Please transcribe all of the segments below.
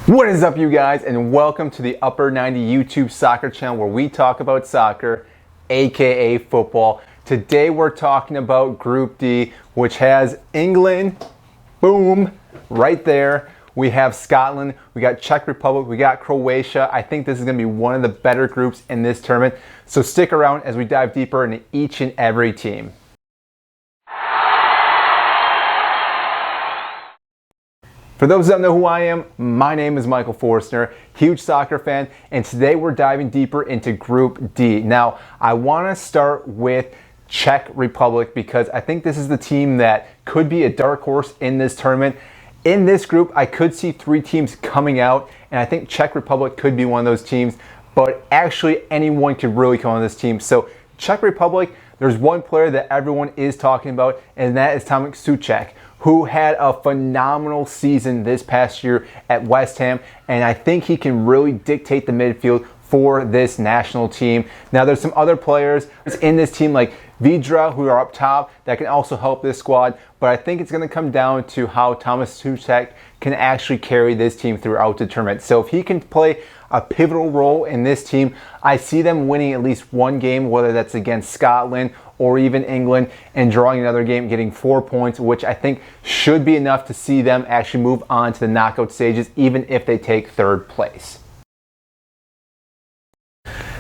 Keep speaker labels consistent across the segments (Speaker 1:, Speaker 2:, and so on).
Speaker 1: What is up, you guys, and welcome to the Upper 90 YouTube soccer channel where we talk about soccer, aka football. Today we're talking about Group D, which has England, boom, right there. We have Scotland, we got Czech Republic, we got Croatia. I think this is going to be one of the better groups in this tournament. So stick around as we dive deeper into each and every team. For those that don't know who I am, my name is Michael Forstner, huge soccer fan, and today we're diving deeper into Group D. Now, I want to start with Czech Republic because I think this is the team that could be a dark horse in this tournament. In this group, I could see three teams coming out, and I think Czech Republic could be one of those teams, but actually anyone could really come on this team. So Czech Republic, there's one player that everyone is talking about, and that is Tomáš Souček, who had a phenomenal season this past year at West Ham, and I think he can really dictate the midfield for this national team. Now, there's some other players in this team like Vidra, who are up top, that can also help this squad, but I think it's going to come down to how Tomáš Souček can actually carry this team throughout the tournament. So if he can play a pivotal role in this team, I see them winning at least one game, whether that's against Scotland or even England, and drawing another game, getting 4 points, which I think should be enough to see them actually move on to the knockout stages, even if they take third place.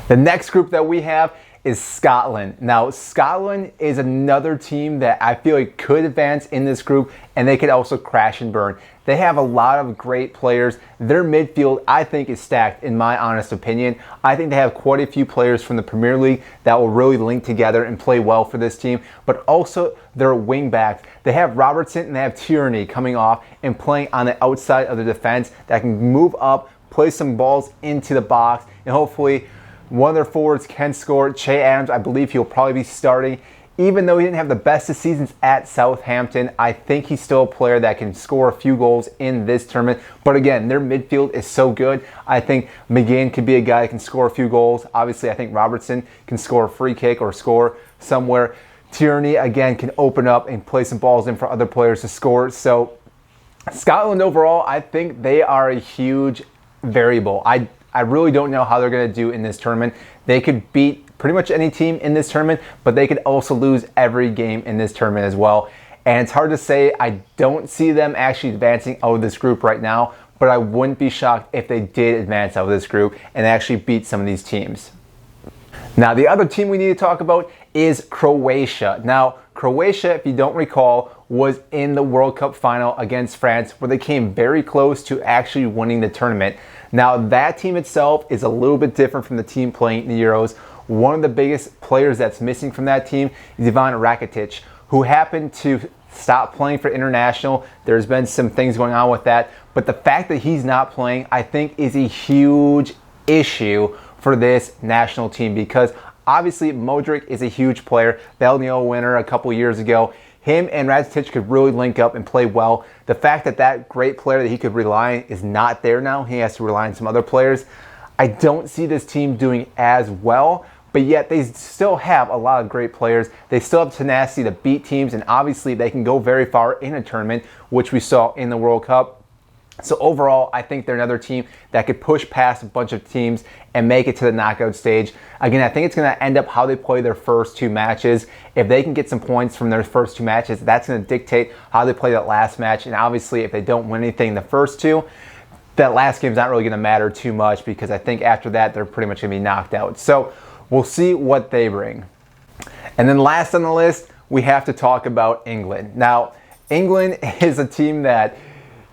Speaker 1: The next group that we have is Scotland. Now, Scotland is another team that I feel like could advance in this group, and they could also crash and burn. They have a lot of great players. Their midfield, I think, is stacked, in my honest opinion. I think they have quite a few players from the Premier League that will really link together and play well for this team, but also their wing backs. They have Robertson and they have Tierney coming off and playing on the outside of the defense that can move up, play some balls into the box, and hopefully one of their forwards can score. Che Adams, I believe he'll probably be starting. Even though he didn't have the best of seasons at Southampton, I think he's still a player that can score a few goals in this tournament. But again, their midfield is so good. I think McGinn could be a guy that can score a few goals. Obviously, I think Robertson can score a free kick or score somewhere. Tierney, again, can open up and play some balls in for other players to score. So Scotland overall, I think they are a huge variable. I really don't know how they're going to do in this tournament. They could beat pretty much any team in this tournament, but they could also lose every game in this tournament as well. And it's hard to say. I don't see them actually advancing out of this group right now, but I wouldn't be shocked if they did advance out of this group and actually beat some of these teams. Now, the other team we need to talk about is Croatia. Now, Croatia, if you don't recall, was in the World Cup final against France, where they came very close to actually winning the tournament. Now, that team itself is a little bit different from the team playing in the Euros. One of the biggest players that's missing from that team is Ivan Rakitic, who happened to stop playing for international. There's been some things going on with that, but the fact that he's not playing, I think, is a huge issue for this national team, because obviously Modric is a huge player, Ballon d'Or winner a couple years ago. Him and Rakitic could really link up and play well. The fact that that great player that he could rely on is not there now, he has to rely on some other players. I don't see this team doing as well, but yet they still have a lot of great players. They still have tenacity to beat teams, and obviously they can go very far in a tournament, which we saw in the World Cup. So overall, I think they're another team that could push past a bunch of teams and make it to the knockout stage. Again, I think it's going to end up how they play their first two matches. If they can get some points from their first two matches, that's going to dictate how they play that last match. And obviously, if they don't win anything in the first two, that last game's not really going to matter too much, because I think after that, they're pretty much going to be knocked out. So we'll see what they bring. And then last on the list, we have to talk about England. Now, England is a team that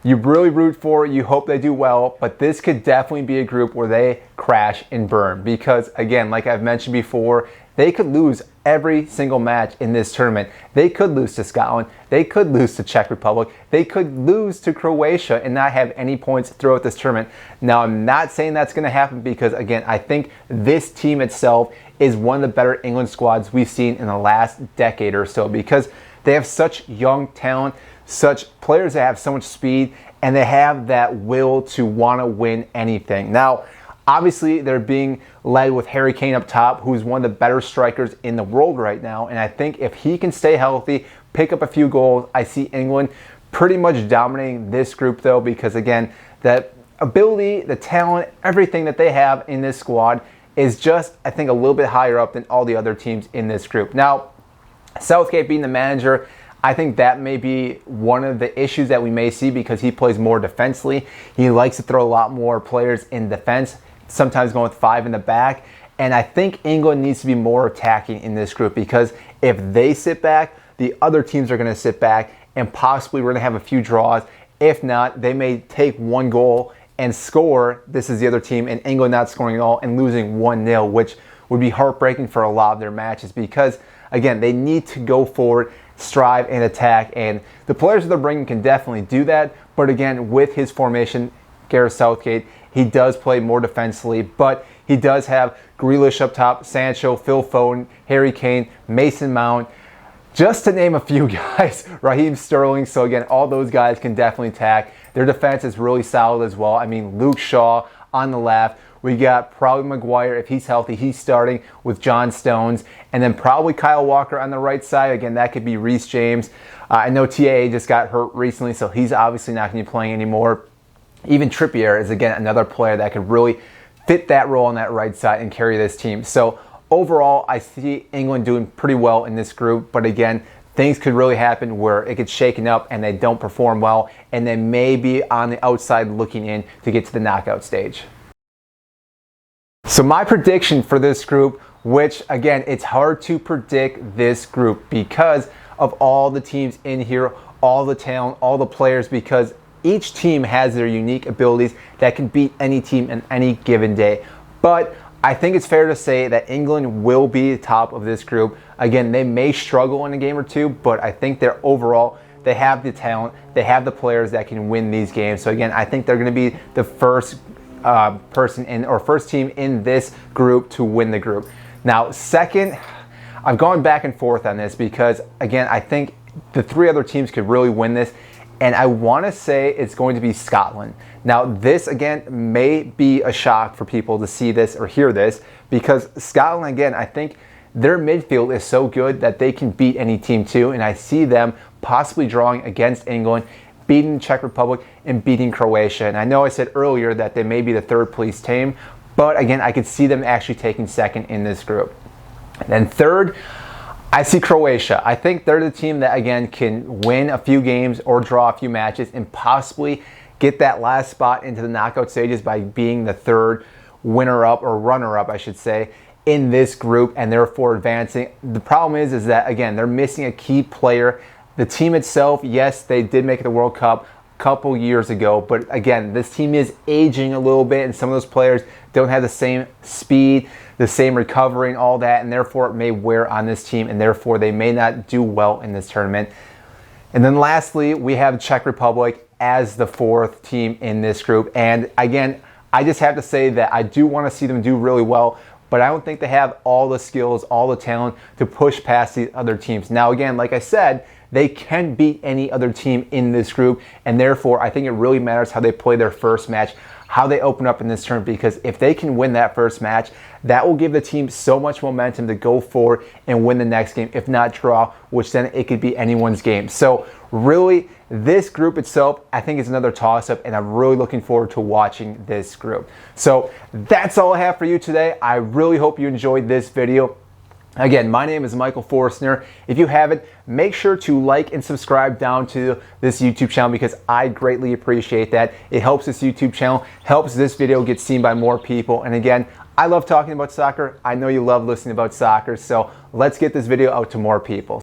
Speaker 1: you really root for, you hope they do well, but this could definitely be a group where they crash and burn, because again, like I've mentioned before, they could lose every single match in this tournament. They could lose to Scotland, they could lose to Czech Republic, they could lose to Croatia and not have any points throughout this tournament. Now, I'm not saying that's going to happen, because again, I think this team itself is one of the better England squads we've seen in the last decade or so, because they have such young talent, such players that have so much speed, and they have that will to want to win anything. Now, obviously, they're being led with Harry Kane up top, who's one of the better strikers in the world right now. And I think if he can stay healthy, pick up a few goals, I see England pretty much dominating this group, though, because again, that ability, the talent, everything that they have in this squad is just, I think, a little bit higher up than all the other teams in this group. Now, Southgate being the manager, I think that may be one of the issues that we may see because he plays more defensively. He likes to throw a lot more players in defense, sometimes going with 5 in the back. And I think England needs to be more attacking in this group because if they sit back, the other teams are going to sit back and possibly we're going to have a few draws. If not, they may take 1 goal and score. This is the other team, and England not scoring at all and losing 1-0, which would be heartbreaking for a lot of their matches because, again, they need to go forward, strive, and attack. And the players that they're bringing can definitely do that. But again, with his formation, Gareth Southgate, he does play more defensively, but he does have Grealish up top, Sancho, Phil Foden, Harry Kane, Mason Mount, just to name a few guys, Raheem Sterling. So again, all those guys can definitely attack. Their defense is really solid as well. I mean, Luke Shaw on the left. We got probably Maguire, if he's healthy, he's starting with John Stones. And then probably Kyle Walker on the right side. Again, that could be Reece James. I know TAA just got hurt recently, so he's obviously not going to be playing anymore. Even Trippier is, again, another player that could really fit that role on that right side and carry this team. So overall, I see England doing pretty well in this group. But again, things could really happen where it gets shaken up and they don't perform well. And they may be on the outside looking in to get to the knockout stage. So my prediction for this group, which again, it's hard to predict this group because of all the teams in here, all the talent, all the players, because each team has their unique abilities that can beat any team in any given day. But I think it's fair to say that England will be the top of this group. Again, they may struggle in a game or two, but I think they're overall, they have the talent, they have the players that can win these games. So again, I think they're going to be the first first team in this group to win the group. Now, second, I've gone back and forth on this because again, I think the 3 other teams could really win this. And I want to say it's going to be Scotland. Now, this, again, may be a shock for people to see this or hear this because Scotland, again, I think their midfield is so good that they can beat any team too. And I see them possibly drawing against England, beating Czech Republic, and beating Croatia. And I know I said earlier that they may be the 3rd place team, but again, I could see them actually taking 2nd in this group. And then 3rd, I see Croatia. I think they're the team that, again, can win a few games or draw a few matches and possibly get that last spot into the knockout stages by being the 3rd winner-up or runner-up, I should say, in this group and therefore advancing. The problem is that, again, they're missing a key player. The team itself, yes, they did make it the World Cup a couple years ago, but again, this team is aging a little bit and some of those players don't have the same speed, the same recovery and all that, and therefore it may wear on this team and therefore they may not do well in this tournament. And then lastly, we have Czech Republic as the 4th team in this group. And again, I just have to say that I do want to see them do really well, but I don't think they have all the skills, all the talent to push past these other teams. Now again, like I said, they can beat any other team in this group, and therefore I think it really matters how they play their first match, how they open up in this tournament, because if they can win that first match, that will give the team so much momentum to go forward and win the next game, if not draw, which then it could be anyone's game. So really, this group itself, I think is another toss-up, and I'm really looking forward to watching this group. So that's all I have for you today. I really hope you enjoyed this video. Again, my name is Michael Forstner. If you haven't, make sure to like and subscribe down to this YouTube channel because I greatly appreciate that. It helps this YouTube channel, helps this video get seen by more people. And again, I love talking about soccer. I know you love listening about soccer, so let's get this video out to more people.